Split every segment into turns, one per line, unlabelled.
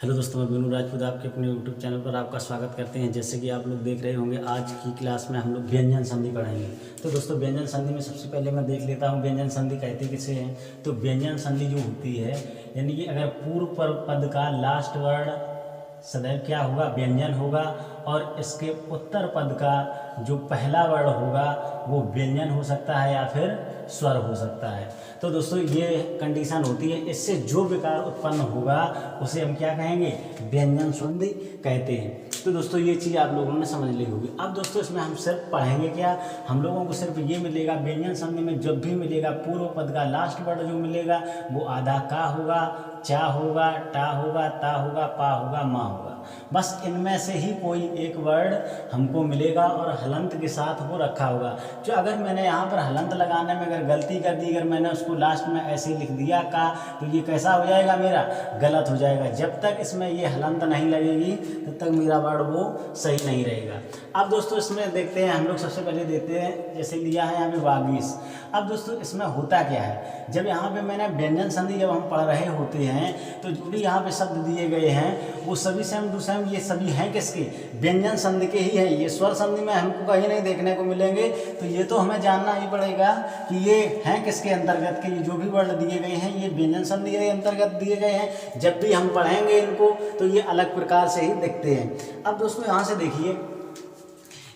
Hello दोस्तों, मैं बीनू राजपूत आपके अपने यूट्यूब चैनल पर आपका स्वागत करते हैं। जैसे कि आप लोग देख रहे होंगे, आज की क्लास में हम लोग व्यंजन संधि पढ़ेंगे। तो दोस्तों, व्यंजन संधि में सबसे पहले मैं देख लेता हूँ व्यंजन संधि कहते किसे हैं। तो व्यंजन संधि जो होती है, यानी कि अगर पूर्व पर पद का लास्ट वर्ड सदैव क्या होगा, व्यंजन होगा, और इसके उत्तर पद का जो पहला वर्ड होगा वो व्यंजन हो सकता है या फिर स्वर हो सकता है। तो दोस्तों, ये कंडीशन होती है, इससे जो विकार उत्पन्न होगा उसे हम क्या कहेंगे, व्यंजन संधि कहते हैं। तो दोस्तों, ये चीज़ आप लोगों ने समझ ली होगी। अब दोस्तों, इसमें हम सिर्फ पढ़ेंगे क्या, हम लोगों को सिर्फ ये मिलेगा, व्यंजन संधि में जब भी मिलेगा पूर्व पद का लास्ट वर्ड जो मिलेगा वो आधा का होगा, चा होगा, टा होगा, ता होगा, पा होगा, मा होगा। बस इनमें से ही कोई एक वर्ड हमको मिलेगा और हलंत के साथ वो रखा होगा। जो अगर मैंने यहाँ पर हलंत लगाने में अगर गलती कर दी, अगर मैंने उसको लास्ट में ऐसे ही लिख दिया का, तो ये कैसा हो जाएगा, मेरा गलत हो जाएगा। जब तक इसमें ये हलंत नहीं लगेगी तब तक मेरा वर्ड वो सही नहीं रहेगा। अब दोस्तों, इसमें देखते हैं, हम लोग सबसे पहले देते हैं, जैसे लिया है यहाँ पे वागीश। अब दोस्तों, इसमें होता क्या है, जब यहाँ पे मैंने व्यंजन संधि जब हम पढ़ रहे होते हैं तो जो भी यहाँ पे शब्द दिए गए हैं वो सभी सेम टू सेम ये सभी हैं किसके, व्यंजन संधि के ही हैं। ये स्वर संधि में हमको कहीं नहीं देखने को मिलेंगे। तो ये तो हमें जानना ही पड़ेगा कि ये हैं किसके अंतर्गत के। ये जो भी वर्ड दिए गए हैं ये व्यंजन संधि के अंतर्गत दिए गए हैं। जब भी हम पढ़ेंगे इनको तो ये अलग प्रकार से ही दिखते हैं। अब दोस्तों, यहाँ से देखिए,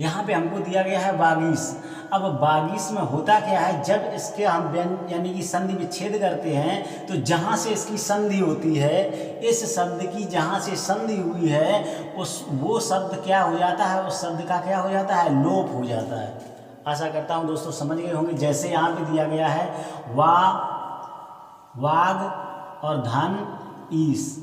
यहाँ पे हमको दिया गया है वागीश। अब वागीश में होता क्या है, जब इसके हम यानी कि संधि विच्छेद करते हैं तो जहाँ से इसकी संधि होती है, इस शब्द की जहाँ से संधि हुई है उस वो शब्द क्या हो जाता है, उस शब्द का क्या हो जाता है, लोप हो जाता है। आशा करता हूँ दोस्तों समझ गए होंगे। जैसे यहाँ पे दिया गया है वाग और धन ईश,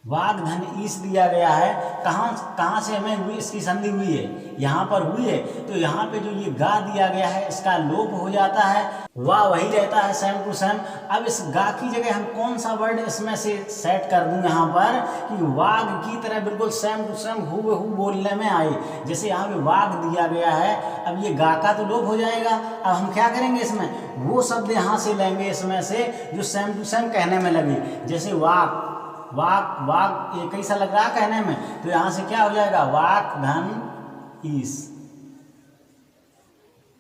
वाग धन ईश दिया गया है। कहाँ से हमें हुई, इसकी संधि हुई है, यहाँ पर हुई है। तो यहाँ पे जो ये गा दिया गया है इसका लोप हो जाता है, वाह वही रहता है सेम टू सेम। अब इस गा की जगह हम कौन सा वर्ड इसमें से सेट कर दूं यहाँ पर कि वाग की तरह बिल्कुल सेम टू सेम हूबहू बोलने में आए। जैसे यहाँ पे वाग दिया गया है, अब ये गा का तो लोप हो जाएगा। अब हम क्या करेंगे, इसमें वो शब्द यहाँ से लेंगे इसमें से जो सेम टू सेम कहने में लगे। जैसे वाक, वाक वाक एक ही सा लग रहा है कहने में, तो यहाँ से क्या हो जाएगा, वाक धन ईश।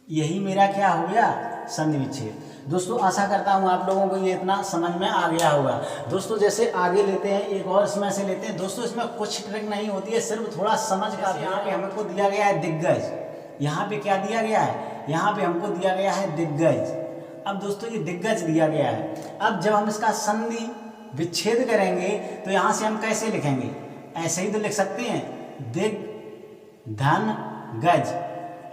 यही मेरा क्या हो गया, संधि विच्छेद। दोस्तों, आशा करता हूँ आप लोगों को ये इतना समझ में आ गया होगा। दोस्तों, जैसे आगे लेते हैं, एक और इसमें से लेते हैं। दोस्तों, इसमें कुछ ट्रिक नहीं होती है, सिर्फ थोड़ा समझ का। यहाँ पे हमको दिया गया है दिग्गज। यहाँ पे क्या दिया गया है, यहाँ पे हमको दिया गया है दिग्गज। अब दोस्तों, ये दिग्गज दिया गया है। अब जब हम इसका संधि विच्छेद करेंगे तो यहाँ से हम कैसे लिखेंगे, ऐसे ही तो लिख सकते हैं, दिग धन गज।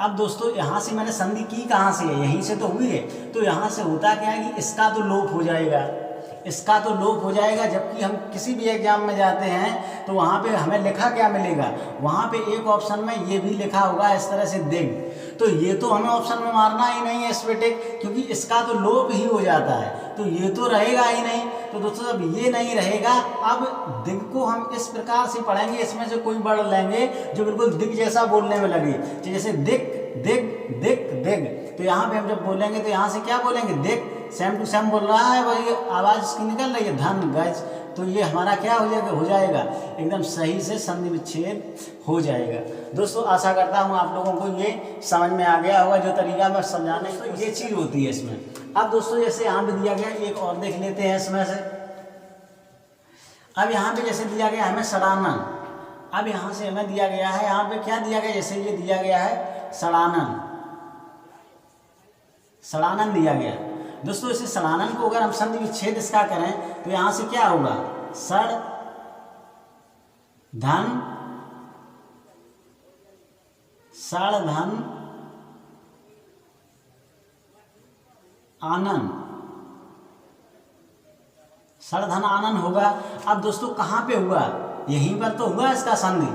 अब दोस्तों, यहाँ से मैंने संधि की कहाँ से है, यहीं से तो हुई है। तो यहाँ से होता क्या है कि इसका तो लोप हो जाएगा, इसका तो लोप हो जाएगा। जबकि हम किसी भी एग्जाम में जाते हैं तो वहाँ पे हमें लिखा क्या मिलेगा, वहाँ पे एक ऑप्शन में ये भी लिखा होगा इस तरह से दिग। तो ये तो हमें ऑप्शन में मारना ही नहीं है इस पे टिक, क्योंकि इसका तो लोप ही हो जाता है, तो ये तो रहेगा ही नहीं। तो दोस्तों, अब ये नहीं रहेगा। अब दिग को हम इस प्रकार से पढ़ेंगे, इसमें से कोई वर्ड लेंगे जो बिल्कुल दिग जैसा बोलने में लगे। तो जैसे दिग दिग दिग दिग, तो यहाँ पे हम जब बोलेंगे तो यहाँ से क्या बोलेंगे, दिग सेम टू सेम बोल रहा है, वही आवाज़ इसकी निकल रही है, धन गज। तो ये हमारा क्या हो जाएगा एकदम सही से संधि विच्छेद हो जाएगा। दोस्तों, आशा करता हूँ आप लोगों को ये समझ में आ गया होगा जो तरीका मैं समझाने, तो ये चीज़ होती है इसमें। अब दोस्तों, जैसे यहाँ पे दिया गया, एक और देख लेते हैं इसमें से। अब यहाँ पे जैसे दिया गया हमें सड़ानन। अब यहाँ से हमें दिया गया है, यहाँ पे क्या दिया गया, जैसे ये दिया गया है सड़ानन, सड़ानन दिया गया। दोस्तों, इसे सड़ानन को अगर हम संधि विच्छेद इसका करें तो यहाँ से क्या होगा, सड़ धन आनन, सड़ धन आनन होगा। अब दोस्तों, कहाँ पे हुआ, यहीं पर तो हुआ इसका संधि,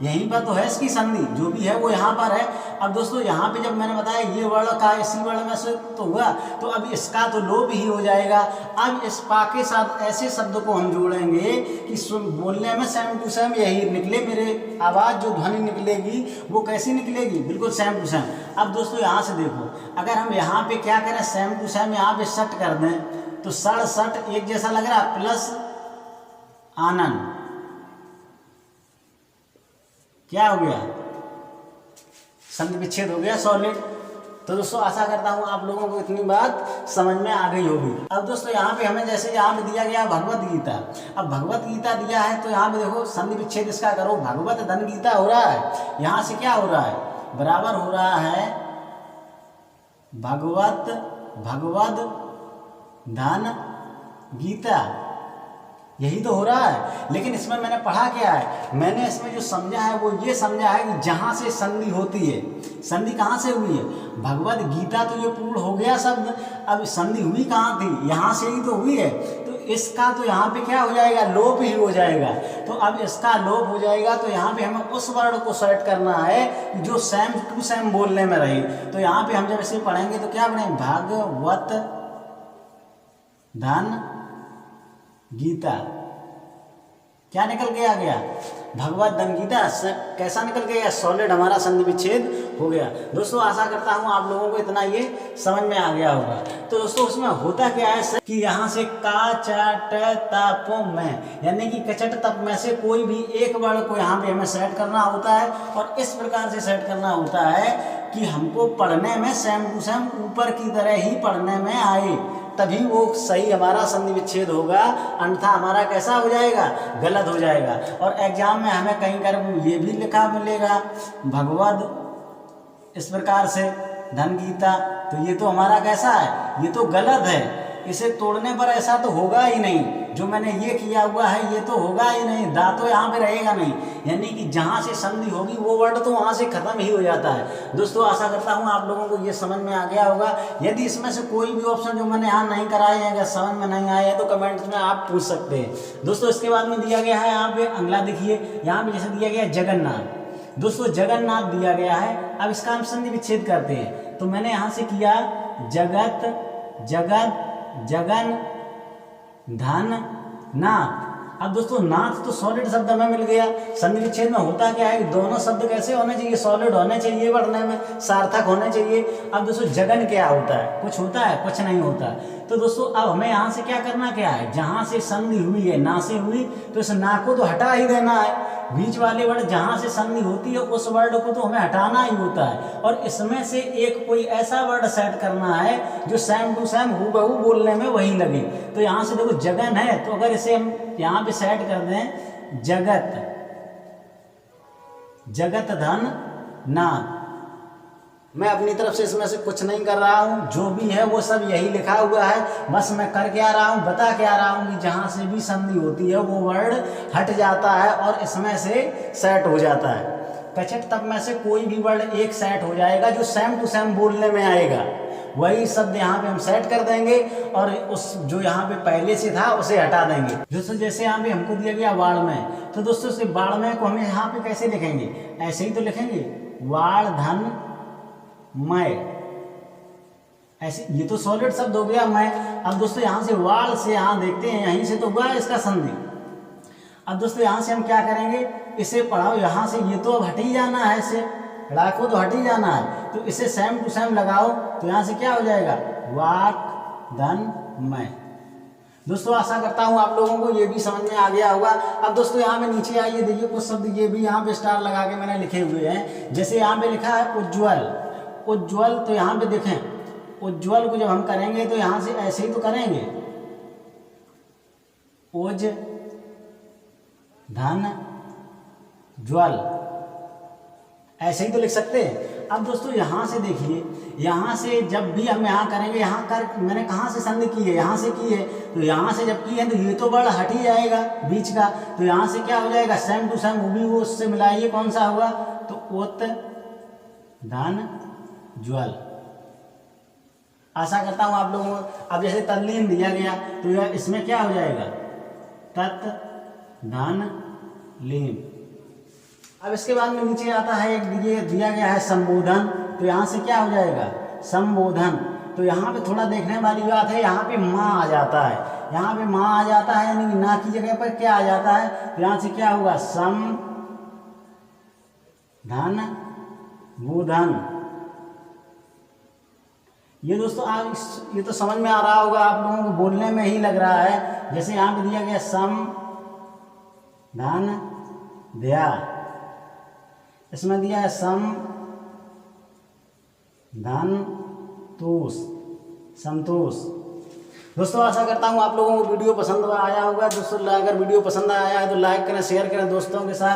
यहीं पर तो है इसकी संधि, जो भी है वो यहाँ पर है। अब दोस्तों, यहाँ पे जब मैंने बताया ये वर्ण का इसी वर्ण में से तो हुआ, तो अब इसका तो लोप ही हो जाएगा। अब इस पा के साथ ऐसे शब्द को हम जोड़ेंगे कि बोलने में सेम टू सेम यही निकले, मेरे आवाज़ जो ध्वनि निकलेगी वो कैसी निकलेगी, बिल्कुल सेम टू सेम। अब दोस्तों, यहाँ से देखो, अगर हम यहाँ पे क्या करें, सेम टू सेम यहाँ पे सट कर दें तो सड़ सट एक जैसा लग रहा है, प्लस आनन। क्या हो गया? संधि विच्छेद हो गया सॉलिड। तो दोस्तों आशा करता हूँ आप लोगों को इतनी बात समझ में आ गई होगी। अब दोस्तों यहाँ पे हमें जैसे यहाँ पे दिया गया भगवत गीता। अब भगवत गीता दिया है तो यहाँ पे देखो संधि विच्छेद इसका करो, भगवत धन गीता हो रहा है। यहाँ से क्या हो रहा है? बराबर हो रहा है भगवत धन गीता, यही तो हो रहा है। लेकिन इसमें मैंने पढ़ा क्या है? मैंने इसमें जो समझा है वो ये समझा है कि जहाँ से संधि होती है, संधि कहाँ से हुई है? भगवत गीता तो ये पूर्ण हो गया शब्द, अब संधि हुई कहाँ थी? यहाँ से ही तो हुई है। तो इसका तो यहाँ पे क्या हो जाएगा? लोप ही हो जाएगा। तो अब इसका लोप हो जाएगा तो यहाँ पे हमें उस वर्ड को सेलेक्ट करना है जो सेम टू सेम बोलने में रहे। तो यहाँ पे हम जब इसे पढ़ेंगे तो क्या पढ़ेंगे? भगवत धन गीता। क्या निकल के आ गया? भगवत धन गीता। कैसा निकल के गया? सॉलिड हमारा संधि विच्छेद हो गया। दोस्तों आशा करता हूँ आप लोगों को इतना ये समझ में आ गया होगा। तो दोस्तों उसमें होता क्या है कि यहाँ से का चट तप में, यानी कि कचट तप में से कोई भी एक वर्ड को यहाँ पे हमें सेट करना होता है और इस प्रकार से सेट करना होता है कि हमको पढ़ने में सेम टू सेम ऊपर की तरह ही पढ़ने में आए, तभी वो सही हमारा संधि विच्छेद होगा। अन्यथा हमारा कैसा हो जाएगा? गलत हो जाएगा। और एग्जाम में हमें कहीं कर ये भी लिखा मिलेगा भगवत इस प्रकार से धन गीता, तो ये तो हमारा कैसा है? ये तो गलत है। इसे तोड़ने पर ऐसा तो होगा ही नहीं, जो मैंने ये किया हुआ है ये तो होगा ही नहीं, दा तो यहाँ पे रहेगा नहीं। यानी कि जहाँ से संधि होगी वो वर्ड तो वहाँ से खत्म ही हो जाता है। दोस्तों आशा करता हूँ आप लोगों को ये समझ में आ गया होगा। यदि इसमें से कोई भी ऑप्शन जो मैंने यहाँ नहीं कराए हैं, अगर समझ में नहीं आए हैं तो कमेंट्स में आप पूछ सकते हैं। दोस्तों इसके बाद में दिया गया है यहाँ पे अगला, देखिए यहाँ पे जैसे दिया गया है जगन्नाथ। दोस्तों जगन्नाथ दिया गया है, अब इसका हम संधि विच्छेद करते हैं। तो मैंने यहाँ से किया जगत जगन धन नाथ। अब दोस्तों नाथ तो सॉलिड शब्द हमें मिल गया। संधि विच्छेद में होता क्या है? दोनों शब्द कैसे होने चाहिए? सॉलिड होने चाहिए, पढ़ने में सार्थक होने चाहिए। अब दोस्तों जगन क्या होता है? कुछ होता है? कुछ नहीं होता। तो दोस्तों अब हमें यहाँ से क्या करना क्या है? जहाँ से संधि हुई है, ना से हुई, तो इस ना को तो हटा ही देना है। बीच वाले वर्ड जहाँ से संधि होती है उस वर्ड को तो हमें हटाना ही होता है। और इसमें से एक कोई ऐसा वर्ड सेट करना है जो सेम टू सेम हूबहू बोलने में वही लगे। तो यहाँ से देखो जगन है, तो अगर इसे हम यहाँ पे सेट कर दें जगत धन नाथ। मैं अपनी तरफ से इसमें से कुछ नहीं कर रहा हूँ, जो भी है वो सब यही लिखा हुआ है। बस मैं कर क्या रहा हूँ, बता क्या रहा हूँ कि जहाँ से भी संधि होती है वो वर्ड हट जाता है और इसमें से सेट हो जाता है। कचट तब में से कोई भी वर्ड एक सेट हो जाएगा जो सेम टू सेम बोलने में आएगा, वही शब्द यहाँ पे हम सेट कर देंगे और उस जो यहाँ पे पहले से था उसे हटा देंगे। दोस्तों जैसे यहाँ पे हमको दिया गया वाड़ में, तो दोस्तों इस वाड़ में को हमें यहाँ पे कैसे लिखेंगे? ऐसे ही तो लिखेंगे, वाड़ धन मैं। ऐसे ये तो सॉलिड शब्द हो गया मैं। अब दोस्तों यहाँ से वाड़ से यहाँ देखते हैं, यहीं से तो हुआ है इसका संधि। अब दोस्तों यहाँ से हम क्या करेंगे? इसे पढ़ाओ, यहाँ से ये तो अब हट ही जाना है, इसे राखो तो हट ही जाना है। तो इसे सेम टू सेम लगाओ तो यहाँ से क्या हो जाएगा? वाक धन मैं। दोस्तों आशा करता हूँ आप लोगों को ये भी समझ में आ गया होगा। अब दोस्तों यहाँ पे नीचे आइए, देखिए कुछ शब्द ये भी यहाँ पे स्टार लगा के मैंने लिखे हुए हैं। जैसे यहाँ पे लिखा है उज्ज्वल, उज्ज्वल, तो यहाँ पे देखें उज्ज्वल को जब हम करेंगे तो यहाँ से ऐसे ही तो करेंगे, उज धन ज्वल, ऐसे ही तो लिख सकते हैं। अब दोस्तों यहाँ से देखिए, यहाँ से जब भी हम यहाँ करेंगे, यहाँ कर मैंने कहाँ से संधि की है? यहाँ से की है। तो यहाँ से जब की है तो ये तो वर्ड हट ही जाएगा बीच का। तो यहाँ से क्या हो जाएगा? सेम टू सेम वो भी वो उससे मिलाइए, कौन सा होगा? तो उत धन ज्वल। आशा करता हूँ आप लोगों को। अब जैसे तल्लीन दिया गया तो इसमें क्या हो जाएगा? तत् धन लीन। अब इसके बाद में नीचे आता है एक दिया गया है संबोधन, तो यहाँ से क्या हो जाएगा? संबोधन। तो यहाँ पे थोड़ा देखने वाली बात है, यहाँ पे माँ आ जाता है, यहाँ पे माँ आ जाता है, यानी कि ना की जगह पर क्या आ जाता है? तो यहाँ से क्या होगा? सम धन बोधन। ये दोस्तों आप ये तो समझ में आ रहा होगा आप लोगों को, बोलने में ही लग रहा है। जैसे यहाँ पे दिया गया सम धन ध्या। इसमें दिया है सम धन तूष संतोष। दोस्तों आशा करता हूँ आप लोगों को वीडियो पसंद आया होगा। दोस्तों अगर वीडियो पसंद आया है तो लाइक करें, शेयर करें दोस्तों के साथ।